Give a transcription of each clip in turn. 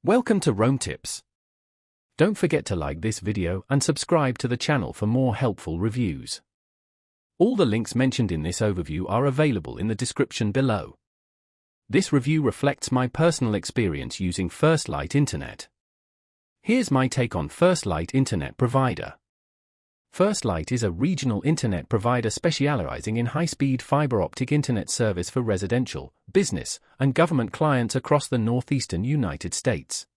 Welcome to Rome Tips. Don't forget to like this video and subscribe to the channel for more helpful reviews. All the links mentioned in this overview are available in the description below. This review reflects my personal experience using FirstLight Internet. Here's my take on FirstLight Internet provider. FirstLight is a regional internet provider specializing in high-speed fiber optic internet service for residential, business, and government clients across the northeastern United States.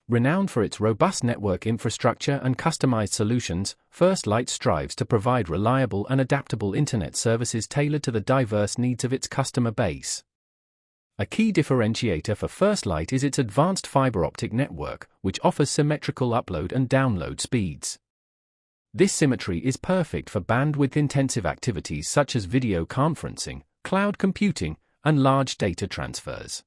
Renowned for its robust network infrastructure and customized solutions, FirstLight strives to provide reliable and adaptable internet services tailored to the diverse needs of its customer base. A key differentiator for FirstLight is its advanced fiber optic network, which offers symmetrical upload and download speeds. This symmetry is perfect for bandwidth-intensive activities such as video conferencing, cloud computing, and large data transfers.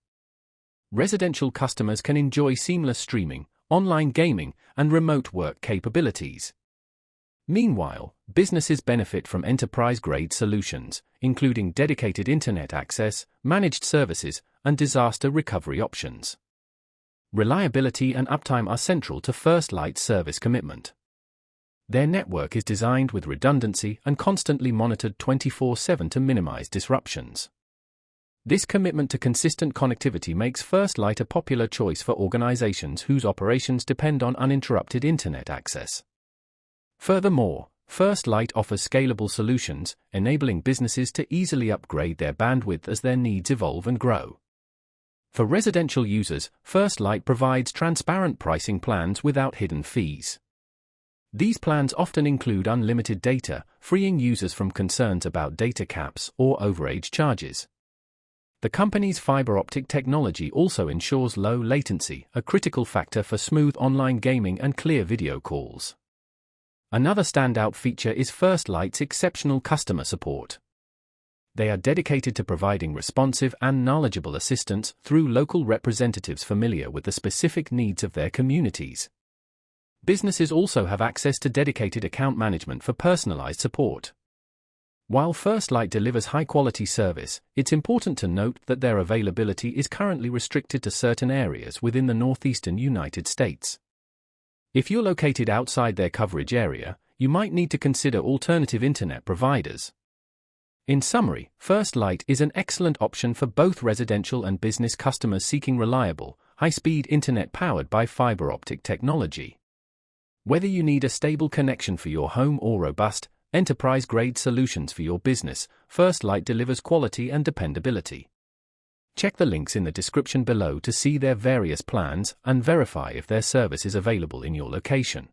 Residential customers can enjoy seamless streaming, online gaming, and remote work capabilities. Meanwhile, businesses benefit from enterprise-grade solutions, including dedicated internet access, managed services, and disaster recovery options. Reliability and uptime are central to FirstLight's service commitment. Their network is designed with redundancy and constantly monitored 24/7 to minimize disruptions. This commitment to consistent connectivity makes FirstLight a popular choice for organizations whose operations depend on uninterrupted internet access. Furthermore, FirstLight offers scalable solutions, enabling businesses to easily upgrade their bandwidth as their needs evolve and grow. For residential users, FirstLight provides transparent pricing plans without hidden fees. These plans often include unlimited data, freeing users from concerns about data caps or overage charges. The company's fiber optic technology also ensures low latency, a critical factor for smooth online gaming and clear video calls. Another standout feature is FirstLight's exceptional customer support. They are dedicated to providing responsive and knowledgeable assistance through local representatives familiar with the specific needs of their communities. Businesses also have access to dedicated account management for personalized support. While FirstLight delivers high-quality service, it's important to note that their availability is currently restricted to certain areas within the northeastern United States. If you're located outside their coverage area, you might need to consider alternative internet providers. In summary, FirstLight is an excellent option for both residential and business customers seeking reliable, high-speed internet powered by fiber optic technology. Whether you need a stable connection for your home or robust, enterprise-grade solutions for your business, FirstLight delivers quality and dependability. Check the links in the description below to see their various plans and verify if their service is available in your location.